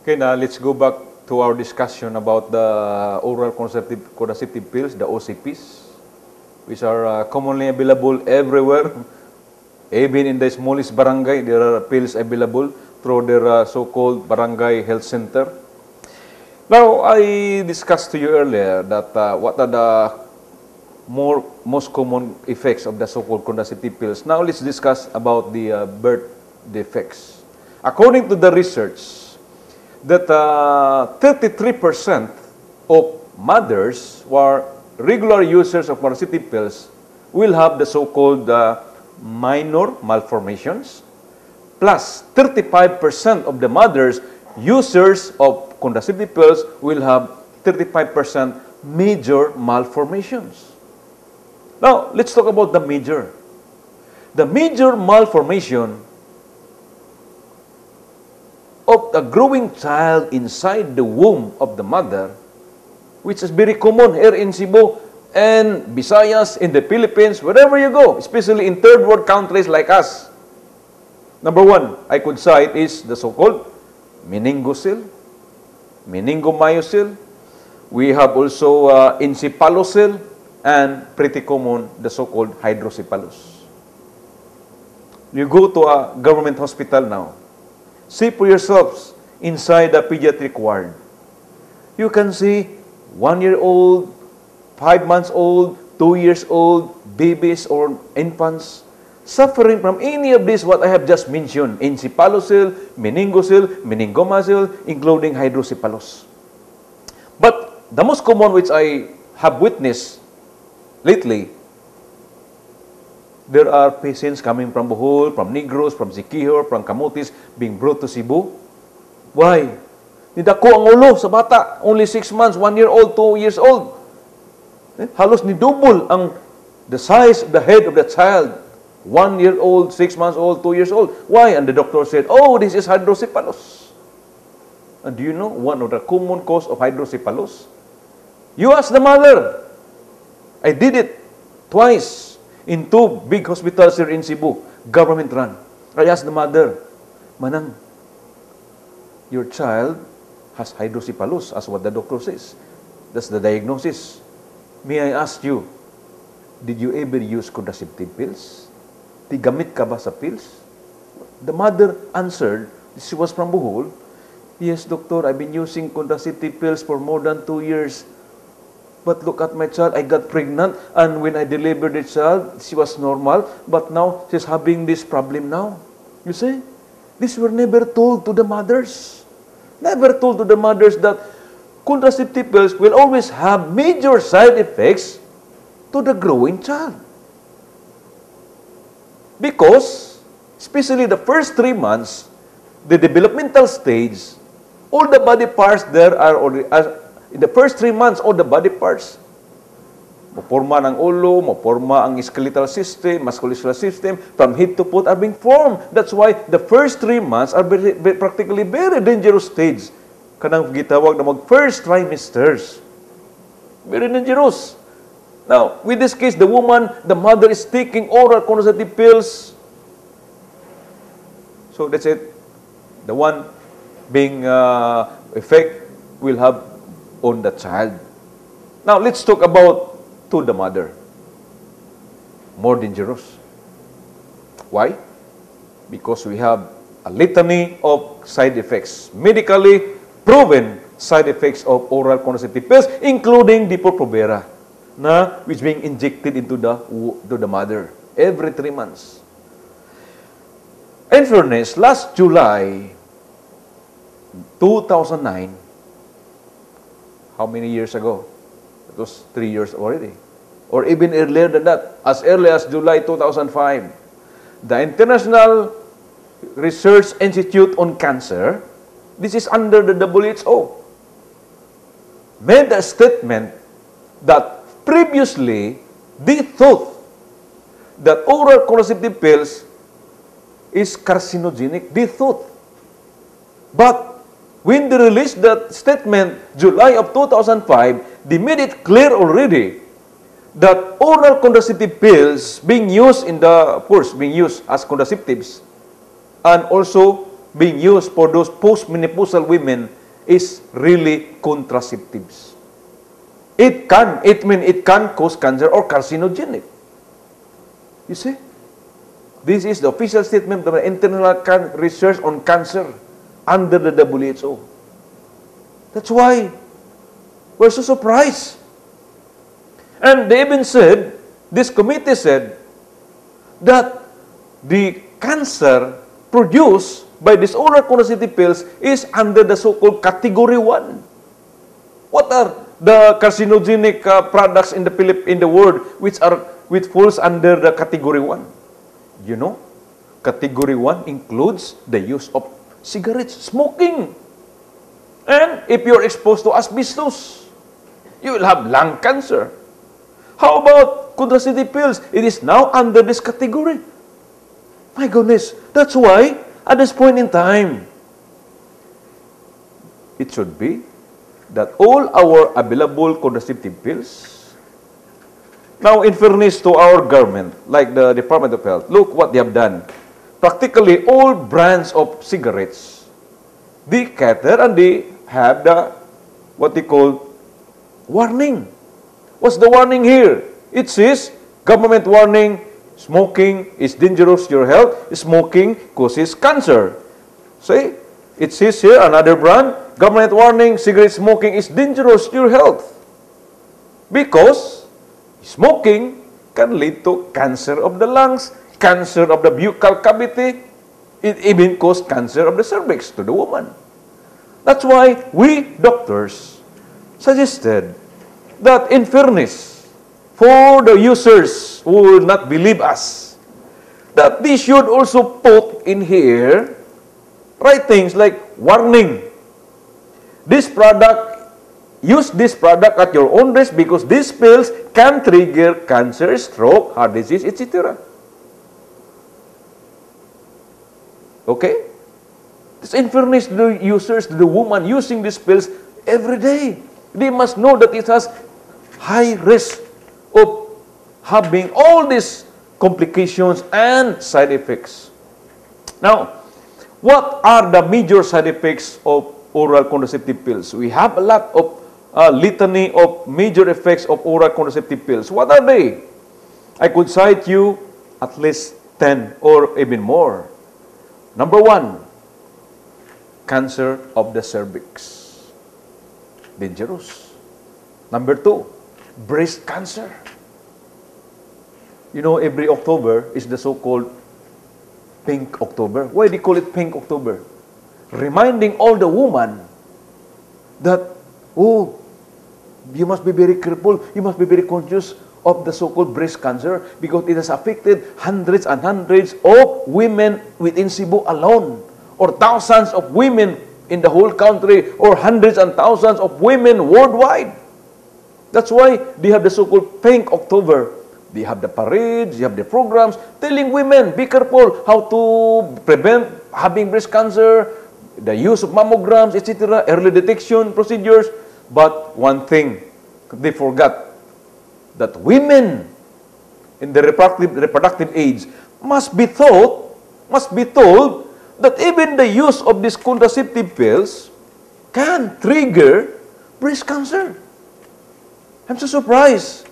Okay, now let's go back to our discussion about the oral contraceptive pills, the OCPs, which are commonly available everywhere. Even in the smallest barangay, there are pills available through their so-called barangay health center. Now, I discussed to you earlier that what are the most common effects of the so-called contraceptive pills. Now, let's discuss about the birth defects. According to the research, that 33% of mothers who are regular users of contraceptive pills will have the so-called minor malformations, plus 35% of the mothers users of contraceptive pills will have 35% major malformations. Now, let's talk about the major. The major malformation of a growing child inside the womb of the mother, which is very common here in Cebu and Visayas, in the Philippines, wherever you go, especially in third world countries like us. Number one, I could cite is the so-called meningocele, meningomyocele. We have also encephalocele, and pretty common, the so-called hydrocephalus. You go to a government hospital now, see for yourselves inside the pediatric ward. You can see 1-year-old, 5 months old, 2 years old, babies or infants suffering from any of this what I have just mentioned, encephalocele, meningocele, meningomyocele, including hydrocephalus. But the most common which I have witnessed lately, there are patients coming from Bohol, from Negros, from Siquijor, from Camotes, being brought to Cebu. Why? Nidako ang ulo sa bata, only 6 months, 1 year old, 2 years old. Halos ni double ang the size of the head of the child. 1 year old, 6 months old, 2 years old. Why? And the doctor said, oh, this is hydrocephalus. And do you know one of the common cause of hydrocephalus? You ask the mother. I did it twice in 2 big hospitals here in Cebu, government run. I asked the mother, Manang, your child has hydrocephalus, as what the doctor says. That's the diagnosis. May I ask you, did you ever use contraceptive pills? Tigamit ka ba sa pills? The mother answered, she was from Bohol, yes, doctor, I've been using contraceptive pills for more than 2 years. But look at my child, I got pregnant, and when I delivered the child, she was normal, but now she's having this problem now. You see? These were never told to the mothers. Never told to the mothers that contraceptive pills will always have major side effects to the growing child. Because, especially the first 3 months, the developmental stage, all the body parts there are already, in the first 3 months, all the body parts, maporma ng ulo, maporma ang skeletal system, musculoskeletal system, from head to foot are being formed. That's why the first 3 months are practically very dangerous stage. Kanang gitawag na first trimesters. Very dangerous. Now, with this case, the woman, the mother is taking oral contraceptive pills. So that's it. The one being effect will have on the child. Now, let's talk about to the mother. More dangerous. Why? Because we have a litany of side effects, medically proven side effects of oral contraceptive pills, including Depo-Provera, which being injected into the mother every 3 months. In fairness, last July 2009, how many years ago? It was 3 years already. Or even earlier than that, as early as July 2005, the International Research Institute on Cancer, this is under the WHO, made a statement that previously they thought that oral contraceptive pills is carcinogenic. They thought. But when they released that statement, July of 2005, they made it clear already that oral contraceptive pills being used of course, being used as contraceptives and also being used for those postmenopausal women is really contraceptives. It can cause cancer or carcinogenic. You see? This is the official statement of the International Research on Cancer under the WHO. That's why we're so surprised. And they even said, this committee said, that the cancer produced by these oral contraceptive pills is under the so-called category 1. What are the carcinogenic products in the world which falls under the category 1? You know, category 1 includes the use of cigarettes, smoking. And if you're exposed to asbestos, you will have lung cancer. How about contraceptive pills? It is now under this category. My goodness, that's why at this point in time, it should be that all our available contraceptive pills, now in fairness to our government, like the Department of Health, look what they have done. Practically all brands of cigarettes, they cater and they have the, what they call, warning. What's the warning here? It says, government warning, smoking is dangerous to your health. Smoking causes cancer. See? It says here, another brand, government warning, cigarette smoking is dangerous to your health. Because smoking can lead to cancer of the lungs, cancer of the buccal cavity. It even causes cancer of the cervix to the woman. That's why we doctors suggested that in fairness, for the users who will not believe us, that they should also put in here writings like warning. This product, use this product at your own risk because these pills can trigger cancer, stroke, heart disease, etc. Okay? It's in fairness to the users, to the woman using these pills every day. They must know that it has high risk of having all these complications and side effects. Now, what are the major side effects of oral contraceptive pills? We have a lot of litany of major effects of oral contraceptive pills. What are they? I could cite you at least 10 or even more. Number 1, cancer of the cervix. Dangerous. Number 2, breast cancer. You know, every October is the so-called Pink October. Why do they call it Pink October? Reminding all the women that, oh, you must be very careful, you must be very conscious of the so-called breast cancer because it has affected hundreds and hundreds of women within Cebu alone, or thousands of women in the whole country, or hundreds and thousands of women worldwide. That's why they have the so-called Pink October. They have the parades, they have the programs telling women, be careful how to prevent having breast cancer, the use of mammograms, etc., early detection procedures. But one thing, they forgot that women in the reproductive age must be told that even the use of these contraceptive pills can trigger breast cancer. I'm so surprised.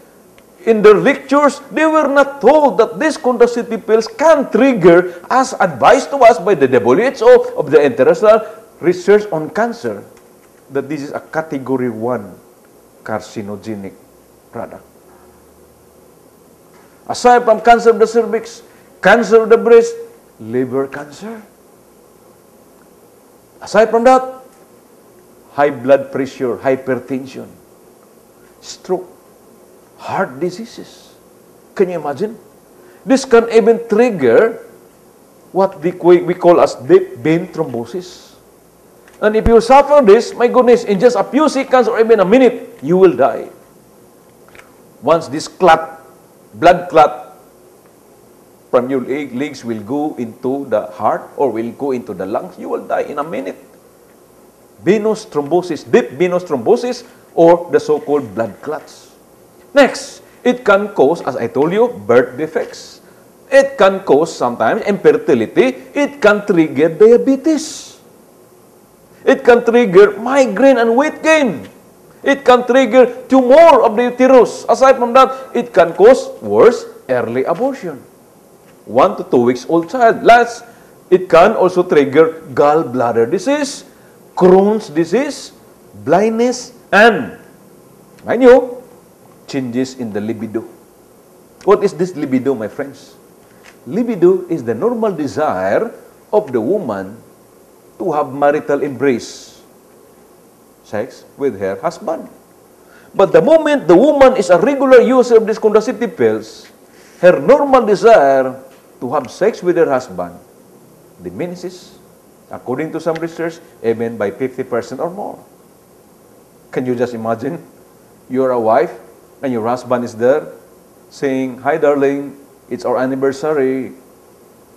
In their lectures, they were not told that these contraceptive pills can trigger, as advised to us by the WHO of the International Research on Cancer, that this is a category 1 carcinogenic product. Aside from cancer of the cervix, cancer of the breast, liver cancer. Aside from that, high blood pressure, hypertension, stroke, heart diseases. Can you imagine? This can even trigger what we call as deep vein thrombosis. And if you suffer this, my goodness, in just a few seconds or even a minute, you will die. Once this blood clot from your legs will go into the heart or will go into the lungs, you will die in a minute. Venous thrombosis, deep venous thrombosis, or the so-called blood clots. Next, it can cause, as I told you, birth defects. It can cause sometimes infertility. It can trigger diabetes. It can trigger migraine and weight gain. It can trigger tumor of the uterus. Aside from that, it can cause worse, early abortion. 1 to 2 weeks old child. Last, it can also trigger gallbladder disease, Crohn's disease, blindness, and, mind you, changes in the libido. What is this libido, my friends? Libido is the normal desire of the woman to have marital embrace, sex with her husband. But the moment the woman is a regular user of these contraceptive pills, her normal desire to have sex with her husband diminishes, according to some research, even by 50% or more. Can you just imagine? You're a wife and your husband is there saying, "Hi darling, it's our anniversary.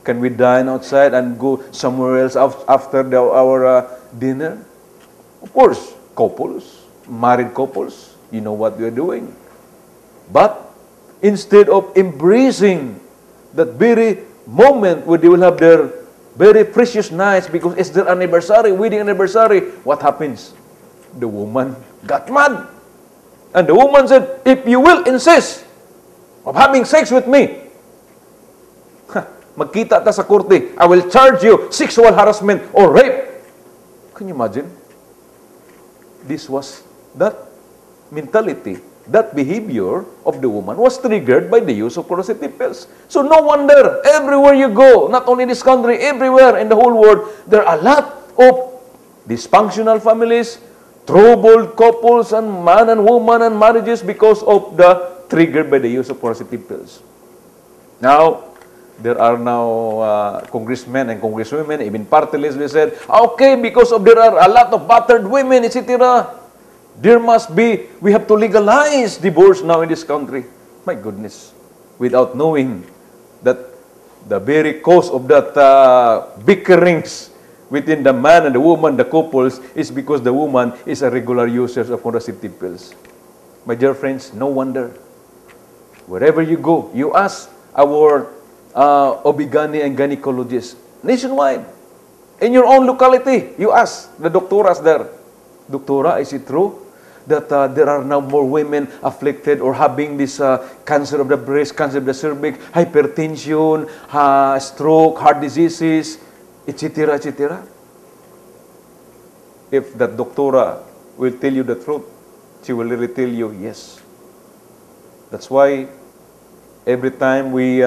Can we dine outside and go somewhere else after our dinner?" Of course, couples, married couples, you know what we're doing. But instead of embracing that very moment where they will have their very precious nights because it's their anniversary, wedding anniversary, what happens? The woman got mad. And the woman said, "If you will insist of having sex with me, magkita ta sa korte, I will charge you sexual harassment or rape." Can you imagine? This was that mentality, that behavior of the woman was triggered by the use of contraceptive pills. So no wonder, everywhere you go, not only in this country, everywhere in the whole world, there are a lot of dysfunctional families, troubled couples, and man and woman and marriages because of the triggered by the use of contraceptive pills. Now, there are now congressmen and congresswomen, even party lists, they said, okay, because of there are a lot of battered women, etc., there must be, we have to legalize divorce now in this country. My goodness. Without knowing that the very cause of that bickerings within the man and the woman, the couples, is because the woman is a regular user of contraceptive pills. My dear friends, no wonder. Wherever you go, you ask our OB/GYN and gynecologists nationwide. In your own locality, you ask the doctoras there, "Doctora, is it true that there are now more women afflicted or having this cancer of the breast, cancer of the cervix, hypertension, stroke, heart diseases, etc., etc.?" If that doctora will tell you the truth, she will really tell you, yes. That's why every time we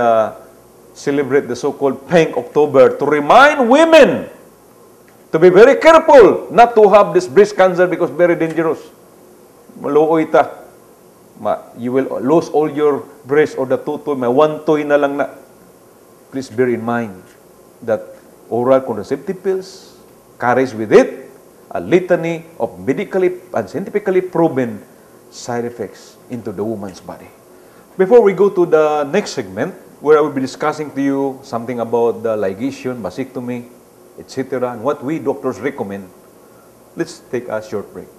celebrate the so-called Pink October, to remind women to be very careful not to have this breast cancer because very dangerous. Maluoy ta. You will lose all your breast or the tutoy. May one toy na lang na. Please bear in mind that oral contraceptive pills carries with it a litany of medically and scientifically proven side effects into the woman's body. Before we go to the next segment, where I will be discussing to you something about the ligation, vasectomy, etc., and what we doctors recommend, let's take a short break.